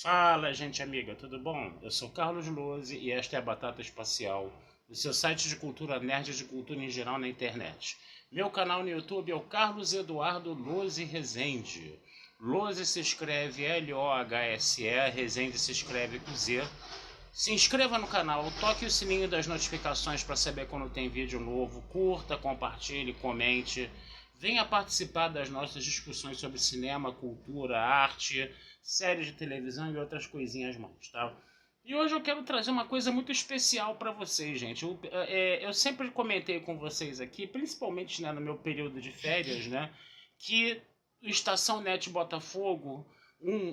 Fala, gente amiga, tudo bom? Eu sou Carlos Lose e esta é a Batata Espacial, o seu site de cultura nerd e de cultura em geral na internet. Meu canal no YouTube é o Carlos Eduardo Lose Rezende. Lose se escreve L-O-H-S-E, Rezende se escreve com Z. Se inscreva no canal, toque o sininho das notificações para saber quando tem vídeo novo, curta, compartilhe, comente. Venha participar das nossas discussões sobre cinema, cultura, arte, séries de televisão e outras coisinhas mais, tá? E hoje eu quero trazer uma coisa muito especial para vocês, gente. Eu sempre comentei com vocês aqui, principalmente, né, no meu período de férias, né, que o Estação Net Botafogo,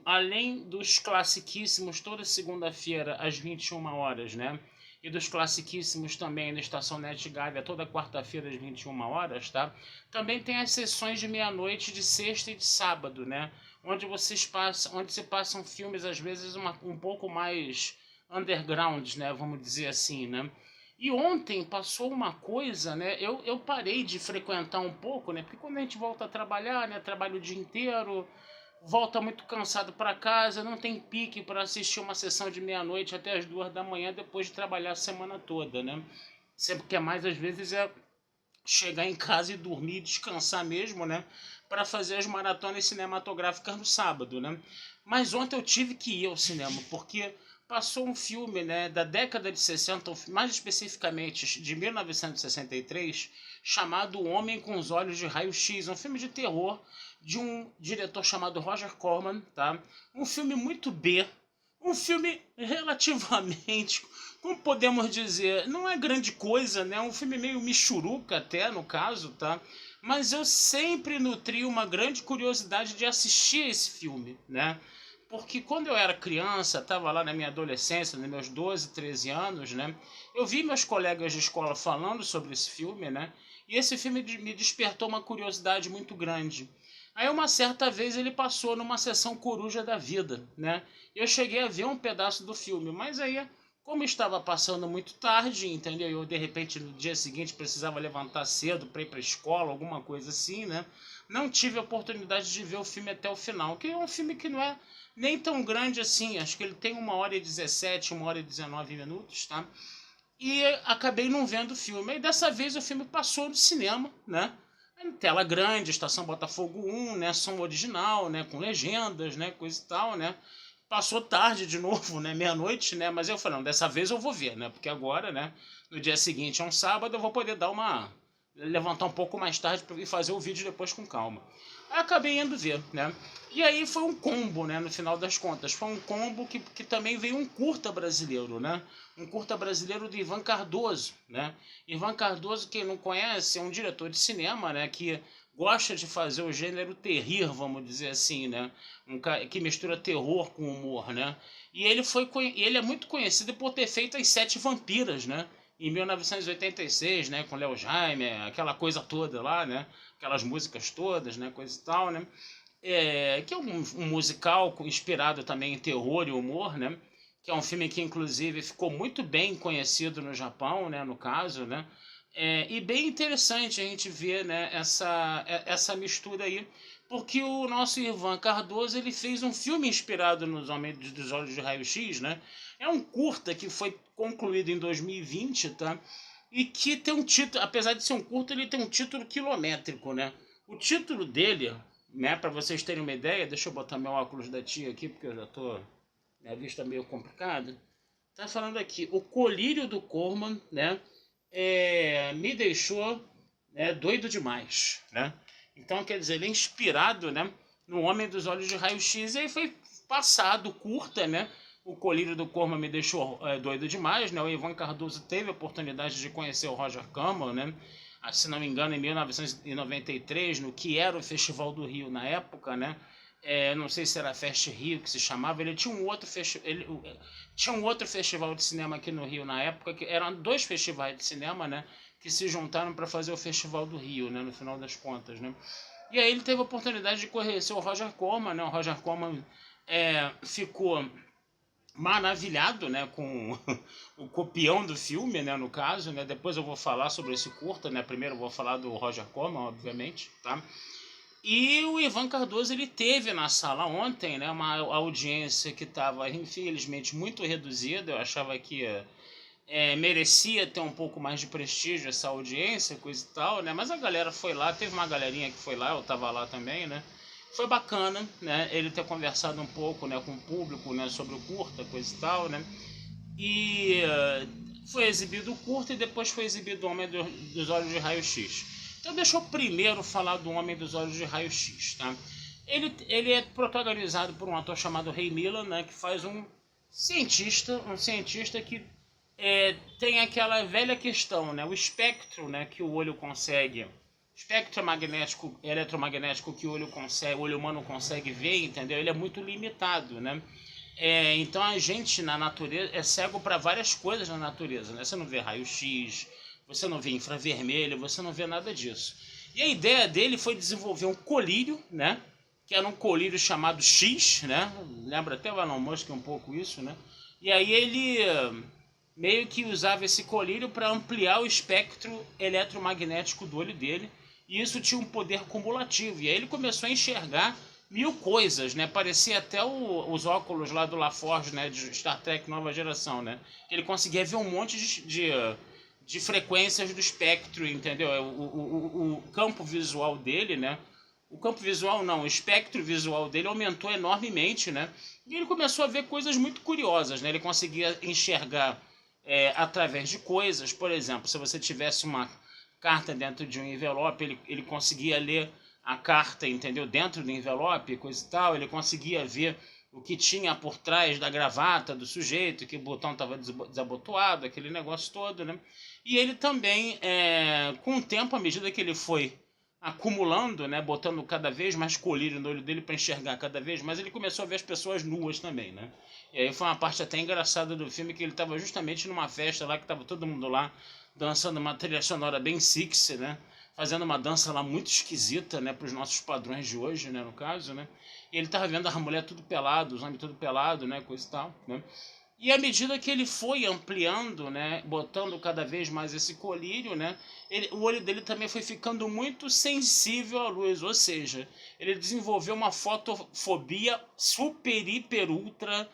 além dos classiquíssimos toda segunda-feira às 21 horas, né? E dos classiquíssimos também na Estação Net Gávea toda quarta-feira às 21 horas, tá? Também tem as sessões de meia-noite de sexta e de sábado, né? Onde se passam filmes às vezes um pouco mais underground, né? Vamos dizer assim, né? E ontem passou uma coisa, né? Eu parei de frequentar um pouco, né? Porque quando a gente volta a trabalhar, né? Trabalha o dia inteiro, volta muito cansado para casa, não tem pique para assistir uma sessão de meia-noite até as 2 da manhã depois de trabalhar a semana toda, né? Sempre que é mais às vezes é chegar em casa e dormir, descansar mesmo, né? Para fazer as maratonas cinematográficas no sábado, né? Mas ontem eu tive que ir ao cinema porque passou um filme, né, da década de 60, mais especificamente de 1963, chamado O Homem com os Olhos de Raio-X, um filme de terror de um diretor chamado Roger Corman, tá? Um filme muito B, um filme relativamente, como podemos dizer, não é grande coisa, né? Um filme meio michuruca até, no caso, tá? Mas eu sempre nutri uma grande curiosidade de assistir esse filme, né? Porque quando eu era criança, estava lá na minha adolescência, nos meus 12, 13 anos, né? Eu vi meus colegas de escola falando sobre esse filme, né? E esse filme me despertou uma curiosidade muito grande. Aí uma certa vez ele passou numa sessão Coruja da Vida, né? Eu cheguei a ver um pedaço do filme, mas aí, como estava passando muito tarde, entendeu? Eu de repente no dia seguinte precisava levantar cedo para ir para a escola, alguma coisa assim, né? Não tive a oportunidade de ver o filme até o final, que é um filme que não é nem tão grande assim, acho que ele tem 1h17, 1h19 minutos, tá? E acabei não vendo o filme. E dessa vez o filme passou no cinema, né? Em tela grande, Estação Botafogo 1, né? Som original, né? Com legendas, né? Coisa e tal, né? Passou tarde de novo, né? Meia-noite, né? Mas eu falei, não, dessa vez eu vou ver, né? Porque agora, né? No dia seguinte, é um sábado, eu vou poder dar uma levantar um pouco mais tarde e fazer o vídeo depois com calma. Aí acabei indo ver, né? E aí foi um combo, né? No final das contas. Foi um combo que também veio um curta brasileiro, né? Um curta brasileiro do Ivan Cardoso, né? Ivan Cardoso, quem não conhece, é um diretor de cinema, né? Que gosta de fazer o gênero terrir, vamos dizer assim, né? Que mistura terror com humor, né? E ele é muito conhecido por ter feito As Sete Vampiras, né? Em 1986, né, com Léo Jaime, aquela coisa toda lá, né, aquelas músicas todas, né, coisa e tal, né, que é um musical inspirado também em terror e humor, né, que é um filme que inclusive ficou muito bem conhecido no Japão, né, no caso, né, e bem interessante a gente ver, né, essa mistura aí, porque o nosso Ivan Cardoso ele fez um filme inspirado nos Homens dos Olhos de Raio-X, né? É um curta que foi concluído em 2020, tá? E que tem um título, apesar de ser um curta, ele tem um título quilométrico, né? O título dele, né, para vocês terem uma ideia, deixa eu botar meu óculos da tia aqui, porque eu já tô, minha vista meio complicada. Tá falando aqui, o colírio do Corman, né? Me deixou, né, doido demais, né? Então, quer dizer, ele é inspirado, né, no Homem dos Olhos de Raio-X, e aí foi passado, curta, né? O Colírio do Corman me deixou doido demais, né? O Ivan Cardoso teve a oportunidade de conhecer o Roger Corman, né? Se não me engano, em 1993, no que era o Festival do Rio na época, né? Não sei se era Fest Rio que se chamava, ele tinha tinha um outro festival de cinema aqui no Rio na época, que eram dois festivais de cinema, né, que se juntaram para fazer o Festival do Rio, né, no final das contas, né. E aí ele teve a oportunidade de conhecer o Roger Corman, né, o Roger Corman ficou maravilhado, né, com o copião do filme, né, no caso, né, depois eu vou falar sobre esse curta, né, primeiro eu vou falar do Roger Corman, obviamente, tá. E o Ivan Cardoso, ele teve na sala ontem, né, uma audiência que estava, infelizmente, muito reduzida. Eu achava que merecia ter um pouco mais de prestígio essa audiência, coisa e tal, né? Mas a galera foi lá, teve uma galerinha que foi lá, eu tava lá também, né? Foi bacana, né? Ele ter conversado um pouco, né, com o público, né, sobre o curta, coisa e tal, né? E foi exibido o curta e depois foi exibido o Homem dos Olhos de Raio-X. Então deixa eu primeiro falar do Homem dos Olhos de Raio-X, tá? Ele é protagonizado por um ator chamado Ray Milland, né, que faz um cientista que tem aquela velha questão, né? O espectro, né, que o olho consegue, espectro magnético, eletromagnético que o olho humano consegue ver, entendeu? Ele é muito limitado, né? Então a gente na natureza é cego para várias coisas na natureza, né? Você não vê raio-x, você não vê infravermelho, você não vê nada disso. E a ideia dele foi desenvolver um colírio, né? Que era um colírio chamado X, né? Lembra até o Elon Musk um pouco isso, né? E aí ele meio que usava esse colírio para ampliar o espectro eletromagnético do olho dele, e isso tinha um poder cumulativo. E aí ele começou a enxergar mil coisas, né? Parecia até os óculos lá do LaForge, né? De Star Trek Nova Geração, né? Ele conseguia ver um monte de frequências do espectro, entendeu? O campo visual dele, né? O campo visual não, o espectro visual dele aumentou enormemente, né? E ele começou a ver coisas muito curiosas, né? Ele conseguia enxergar através de coisas. Por exemplo, se você tivesse uma carta dentro de um envelope, ele conseguia ler a carta, entendeu? Dentro do envelope, coisa e tal. Ele conseguia ver o que tinha por trás da gravata do sujeito, que o botão estava desabotoado, aquele negócio todo, né? E ele também, com o tempo, à medida que ele foi acumulando, né, botando cada vez mais colírio no olho dele para enxergar cada vez mais, ele começou a ver as pessoas nuas também, né? E aí foi uma parte até engraçada do filme, que ele estava justamente numa festa lá, que estava todo mundo lá dançando uma trilha sonora bem sexy, né? Fazendo uma dança lá muito esquisita, né, para os nossos padrões de hoje, né, no caso, né? E ele estava vendo a mulher tudo pelado, os homens tudo pelado, né, coisa e tal, né? E à medida que ele foi ampliando, né, botando cada vez mais esse colírio, né, o olho dele também foi ficando muito sensível à luz, ou seja, ele desenvolveu uma fotofobia super, hiper, ultra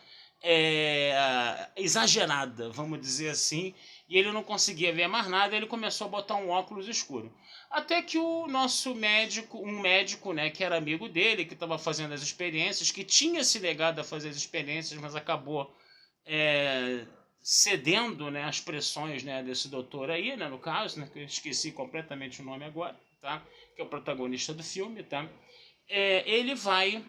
exagerada, vamos dizer assim, e ele não conseguia ver mais nada, ele começou a botar um óculos escuro. Até que o nosso médico, um médico, né, que era amigo dele, que estava fazendo as experiências, que tinha se negado a fazer as experiências, mas acabou cedendo, né, às pressões, né, desse doutor aí, né, no caso, né, que eu esqueci completamente o nome agora, tá? Que é o protagonista do filme, tá? Ele vai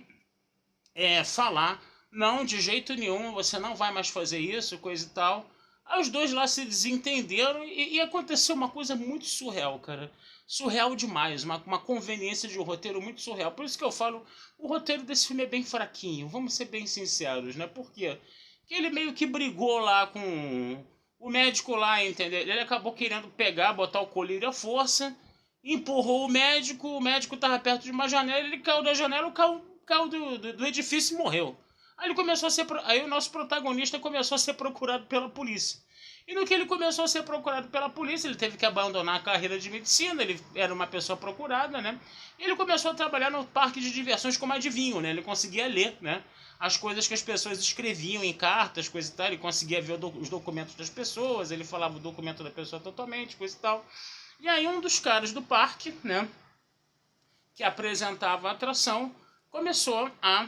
falar, não, de jeito nenhum, você não vai mais fazer isso, coisa e tal. Aí os dois lá se desentenderam e aconteceu uma coisa muito surreal, cara. Surreal demais, uma conveniência de um roteiro muito surreal. Por isso que eu falo, o roteiro desse filme é bem fraquinho, vamos ser bem sinceros, né? Por quê? Porque ele meio que brigou lá com o médico lá, entendeu? Ele acabou querendo pegar, botar o colírio à força, empurrou o médico estava perto de uma janela, ele caiu da janela, caiu do edifício e morreu. Aí ele começou a ser, aí o nosso protagonista começou a ser procurado pela polícia. E no que ele começou a ser procurado pela polícia, ele teve que abandonar a carreira de medicina, ele era uma pessoa procurada, né? E ele começou a trabalhar no parque de diversões como adivinho, né? Ele conseguia ler, né, as coisas que as pessoas escreviam em cartas, coisa e tal, ele conseguia ver os documentos das pessoas, ele falava o documento da pessoa totalmente, coisa e tal. E aí um dos caras do parque, né, que apresentava a atração, começou a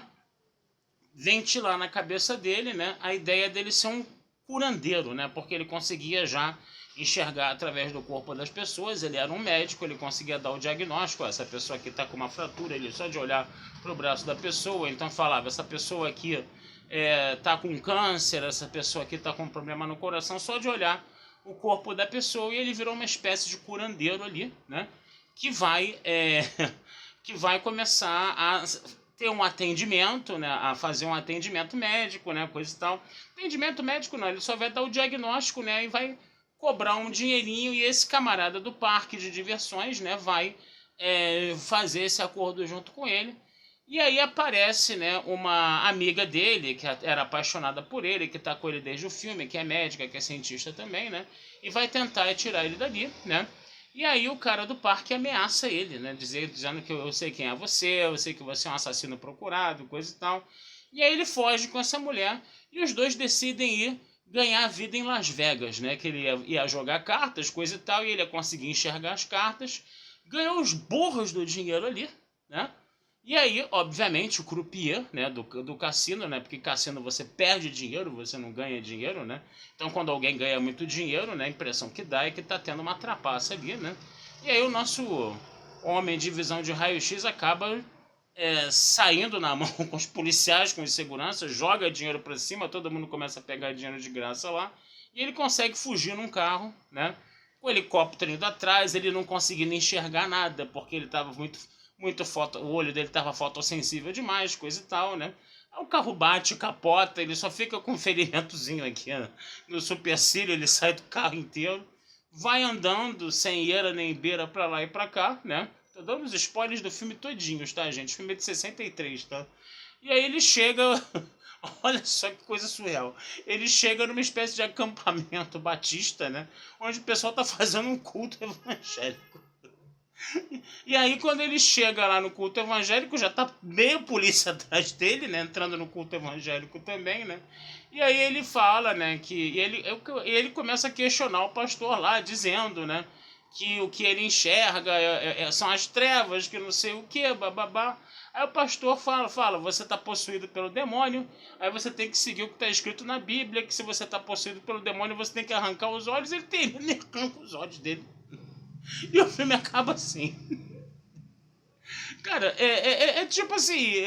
ventilar na cabeça dele, né, a ideia dele ser um curandeiro, né, porque ele conseguia já enxergar através do corpo das pessoas, ele era um médico, ele conseguia dar o diagnóstico, essa pessoa aqui está com uma fratura, ele só de olhar para o braço da pessoa, então falava, essa pessoa aqui está com câncer, essa pessoa aqui está com um problema no coração, só de olhar o corpo da pessoa, e ele virou uma espécie de curandeiro ali, né, que vai, que vai começar a ter um atendimento, né, a fazer um atendimento médico, né, coisa e tal. Atendimento médico não, ele só vai dar o diagnóstico, né, e vai cobrar um dinheirinho, e esse camarada do parque de diversões, né, vai fazer esse acordo junto com ele. E aí aparece, né, uma amiga dele, que era apaixonada por ele, que está com ele desde o filme, que é médica, que é cientista também, né, e vai tentar tirar ele dali, né. E aí o cara do parque ameaça ele, né? Dizendo que eu sei quem é você, eu sei que você é um assassino procurado, coisa e tal. E aí ele foge com essa mulher e os dois decidem ir ganhar a vida em Las Vegas, né? Que ele ia jogar cartas, coisa e tal, e ele ia conseguir enxergar as cartas. Ganhou os borros do dinheiro ali, né? E aí, obviamente, o croupier, né, do cassino, né, porque cassino você perde dinheiro, você não ganha dinheiro, né? Então, quando alguém ganha muito dinheiro, né, a impressão que dá é que tá tendo uma trapaça ali, né? E aí o nosso homem de visão de raio-x acaba saindo na mão com os policiais, com os seguranças, joga dinheiro para cima, todo mundo começa a pegar dinheiro de graça lá, e ele consegue fugir num carro, né? Com o helicóptero indo atrás, ele não conseguindo enxergar nada, porque ele estava o olho dele estava fotossensível demais, coisa e tal, né? Aí o carro bate, capota, ele só fica com um ferimentozinho aqui, né? No supercílio, ele sai do carro inteiro, vai andando sem eira nem beira pra lá e pra cá, né? Tô dando os spoilers do filme todinhos, tá, gente? O filme é de 63, tá? E aí ele chega... Olha só que coisa surreal. Ele chega numa espécie de acampamento batista, né? Onde o pessoal tá fazendo um culto evangélico. E aí, quando ele chega lá no culto evangélico, já tá meio polícia atrás dele, né? Entrando no culto evangélico também, né? E aí ele fala, né? Ele começa a questionar o pastor lá, dizendo, né? Que o que ele enxerga são as trevas, que não sei o que, bababá. Aí o pastor fala, você está possuído pelo demônio, aí você tem que seguir o que está escrito na Bíblia, que se você está possuído pelo demônio, você tem que arrancar os olhos. Ele arranca os olhos dele. E o filme acaba assim. Cara, tipo assim,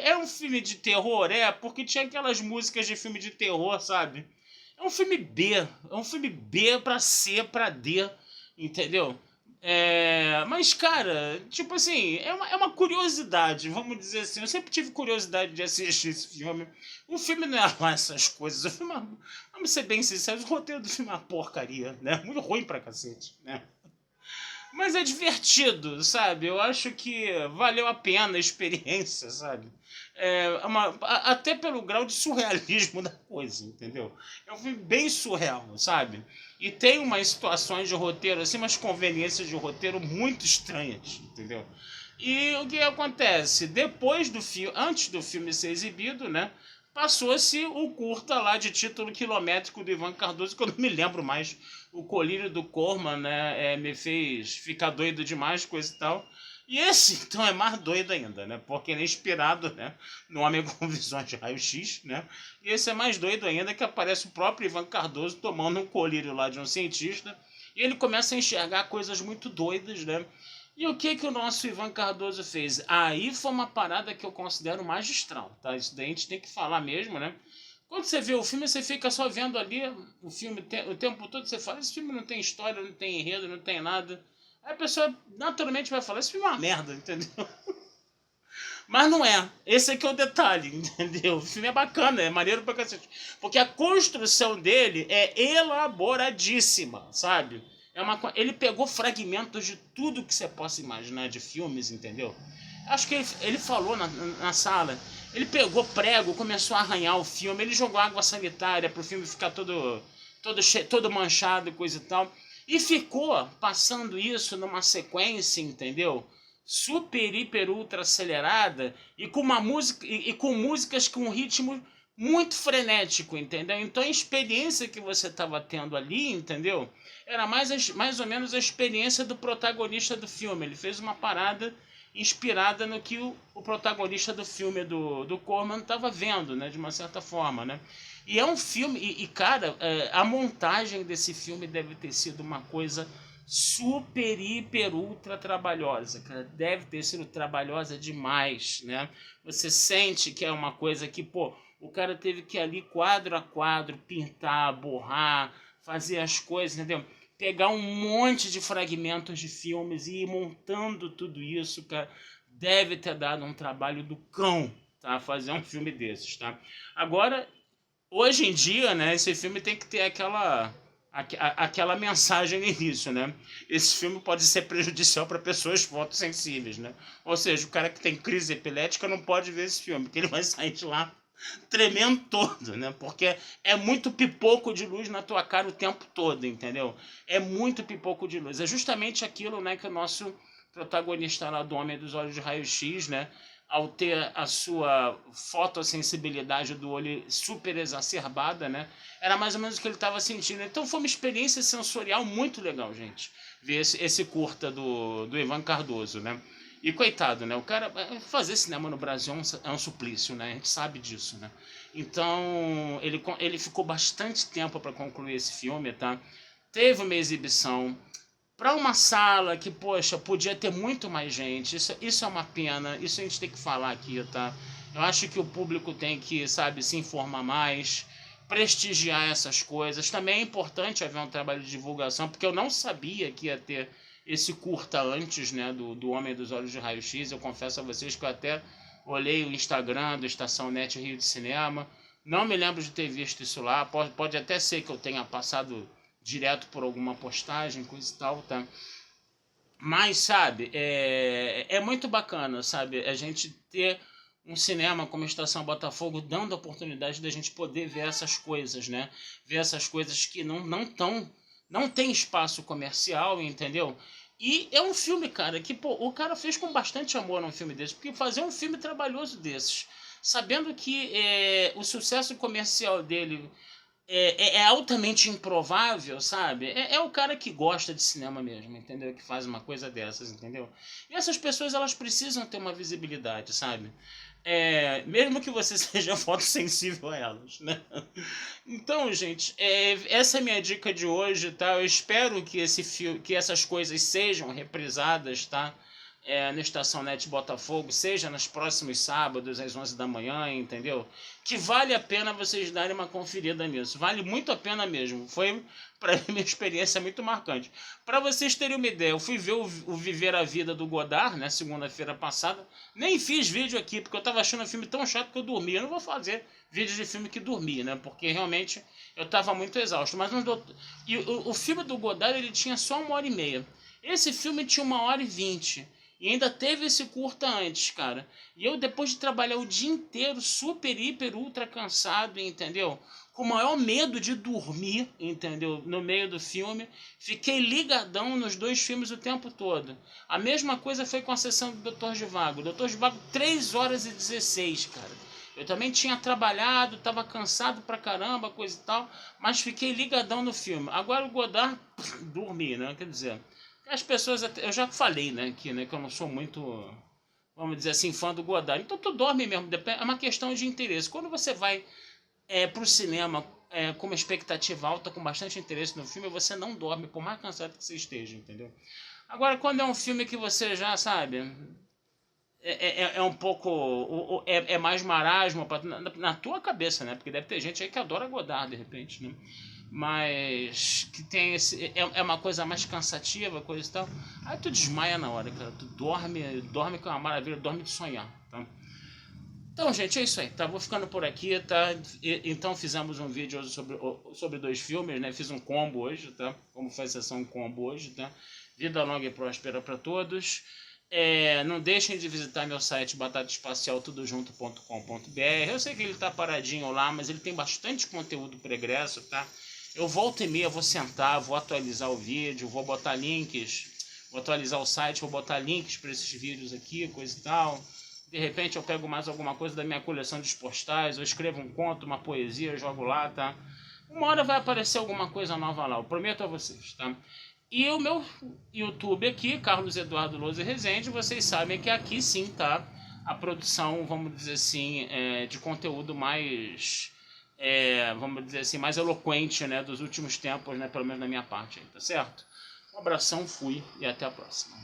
é um filme de terror, porque tinha aquelas músicas de filme de terror, sabe? É um filme B, é um filme B pra C, pra D, entendeu? Mas, cara, tipo assim, é uma curiosidade, vamos dizer assim. Eu sempre tive curiosidade de assistir esse filme. O filme não é lá essas coisas. O filme, vamos ser bem sinceros, o roteiro do filme é uma porcaria, né? Muito ruim pra cacete, né? Mas é divertido, sabe? Eu acho que valeu a pena a experiência, sabe? Até pelo grau de surrealismo da coisa, entendeu? É um filme bem surreal, sabe? E tem umas situações de roteiro, assim, umas conveniências de roteiro muito estranhas, entendeu? E o que acontece? Depois do filme, antes do filme ser exibido, né? Passou-se o curta lá de título quilométrico do Ivan Cardoso, que eu não me lembro mais. O Colírio do Corman, né? Me fez ficar doido demais, coisa e tal. E esse, então, é mais doido ainda, né? Porque ele é inspirado, né, no Homem com Visões de Raio-X, né? E esse é mais doido ainda, que aparece o próprio Ivan Cardoso tomando um colírio lá de um cientista. E ele começa a enxergar coisas muito doidas, né? E o que o nosso Ivan Cardoso fez? Aí foi uma parada que eu considero magistral, tá? Isso daí a gente tem que falar mesmo, né? Quando você vê o filme, você fica só vendo ali o filme o tempo todo, você fala, esse filme não tem história, não tem enredo, não tem nada. Aí a pessoa naturalmente vai falar, esse filme é uma merda, entendeu? Mas não é. Esse aqui é o detalhe, entendeu? O filme é bacana, é maneiro pra cacete. Porque a construção dele é elaboradíssima, sabe? Ele pegou fragmentos de tudo que você possa imaginar de filmes, entendeu? Acho que ele falou na sala. Ele pegou prego, começou a arranhar o filme, ele jogou água sanitária pro filme ficar todo manchado e coisa e tal. E ficou passando isso numa sequência, entendeu? Super, hiper, ultra acelerada e com uma música e com músicas com um ritmo muito frenético, entendeu? Então a experiência que você estava tendo ali, entendeu? Era mais ou menos a experiência do protagonista do filme. Ele fez uma parada inspirada no que o protagonista do filme do Corman estava vendo, né? De uma certa forma, né? E é um filme... cara, a montagem desse filme deve ter sido uma coisa super, hiper, ultra trabalhosa, cara. Deve ter sido trabalhosa demais, né? Você sente que é uma coisa que, pô, o cara teve que ir ali quadro a quadro pintar, borrar, fazer as coisas, entendeu? Pegar um monte de fragmentos de filmes e ir montando tudo isso, cara. Deve ter dado um trabalho do cão, tá? Fazer um filme desses, tá? Agora, hoje em dia, né, esse filme tem que ter aquela mensagem no início, né? Esse filme pode ser prejudicial para pessoas fotossensíveis, né? Ou seja, o cara que tem crise epilética não pode ver esse filme, porque ele vai sair de lá tremendo todo, né? Porque é muito pipoco de luz na tua cara o tempo todo, entendeu? É muito pipoco de luz. É justamente aquilo, né, que o nosso protagonista lá do Homem dos Olhos de Raio-X, né, ao ter a sua fotossensibilidade do olho super exacerbada, né, era mais ou menos o que ele estava sentindo. Então foi uma experiência sensorial muito legal, gente, ver esse curta do Ivan Cardoso, né? E coitado, né? O cara fazer cinema no Brasil é um suplício, né? A gente sabe disso, né? Então, ele ficou bastante tempo para concluir esse filme, tá? Teve uma exibição para uma sala que, poxa, podia ter muito mais gente. Isso é uma pena, isso a gente tem que falar aqui, tá? Eu acho que o público tem que, sabe, se informar mais, prestigiar essas coisas. Também é importante haver um trabalho de divulgação, porque eu não sabia que ia ter esse curta antes, né, do Homem dos Olhos de Raio-X. Eu confesso a vocês que eu até olhei o Instagram do Estação Net Rio de Cinema. Não me lembro de ter visto isso lá. Pode até ser que eu tenha passado direto por alguma postagem, coisa e tal, tá? Mas, sabe, é muito bacana, sabe, a gente ter um cinema como a Estação Botafogo dando a oportunidade da gente poder ver essas coisas, né? Ver essas coisas que não tem espaço comercial, entendeu? E é um filme, cara, que pô, o cara fez com bastante amor um filme desse, porque fazer um filme trabalhoso desses, sabendo que o sucesso comercial dele é altamente improvável, sabe? É o cara que gosta de cinema mesmo, entendeu? Que faz uma coisa dessas, entendeu? E essas pessoas, elas precisam ter uma visibilidade, sabe? Mesmo que você seja fotossensível a elas, né? Então, gente, essa é a minha dica de hoje, tá? Eu espero que que essas coisas sejam reprisadas, tá? Na Estação Net Botafogo, seja nos próximos sábados, às 11 da manhã, entendeu? Que vale a pena vocês darem uma conferida nisso. Vale muito a pena mesmo. Foi, para mim, uma experiência muito marcante. Para vocês terem uma ideia, eu fui ver o Viver a Vida do Godard, né, segunda-feira passada. Nem fiz vídeo aqui, porque eu estava achando o filme tão chato que eu dormi. Eu não vou fazer vídeo de filme que dormi, né? Porque realmente eu estava muito exausto. Mas o filme do Godard, ele tinha só 1h30. Esse filme tinha 1h20. E ainda teve esse curta antes, cara. E eu, depois de trabalhar o dia inteiro, super, hiper, ultra cansado, entendeu? Com o maior medo de dormir, entendeu? No meio do filme. Fiquei ligadão nos dois filmes o tempo todo. A mesma coisa foi com a sessão do Dr. Zhivago. Dr. Zhivago, 3h16, cara. Eu também tinha trabalhado, tava cansado pra caramba, coisa e tal. Mas fiquei ligadão no filme. Agora o Godard, dormi, né? Quer dizer... As pessoas, eu já falei, né, aqui, né, que eu não sou muito, vamos dizer assim, fã do Godard. Então tu dorme mesmo, é uma questão de interesse. Quando você vai pro cinema com uma expectativa alta, com bastante interesse no filme, você não dorme, por mais cansado que você esteja, entendeu? Agora, quando é um filme que você já sabe, um pouco, é mais marasmo na tua cabeça, né? Porque deve ter gente aí que adora Godard, de repente, né? Mas que tem é uma coisa mais cansativa, coisa e tal. Aí tu desmaia na hora, cara. Tu dorme com uma maravilha, dorme de sonhar, tá? Então, gente, é isso aí, tá? Vou ficando por aqui, tá? Então fizemos um vídeo hoje sobre dois filmes, né? Fiz um combo hoje, tá? Como foi a sessão combo hoje, tá? Vida longa e próspera para todos. Não deixem de visitar meu site batataespacialtudojunto.com.br. Eu sei que ele tá paradinho lá, mas ele tem bastante conteúdo pregresso, tá? Eu volto e meia, vou sentar, vou atualizar o vídeo, vou botar links, vou atualizar o site, vou botar links para esses vídeos aqui, coisa e tal. De repente eu pego mais alguma coisa da minha coleção de postais, eu escrevo um conto, uma poesia, jogo lá, tá? Uma hora vai aparecer alguma coisa nova lá, eu prometo a vocês, tá? E o meu YouTube aqui, Carlos Eduardo Lousa Rezende, vocês sabem que aqui sim tá a produção, vamos dizer assim, de conteúdo mais, vamos dizer assim, mais eloquente, né, dos últimos tempos, né, pelo menos da minha parte aí, tá certo? Um abração, fui e até a próxima.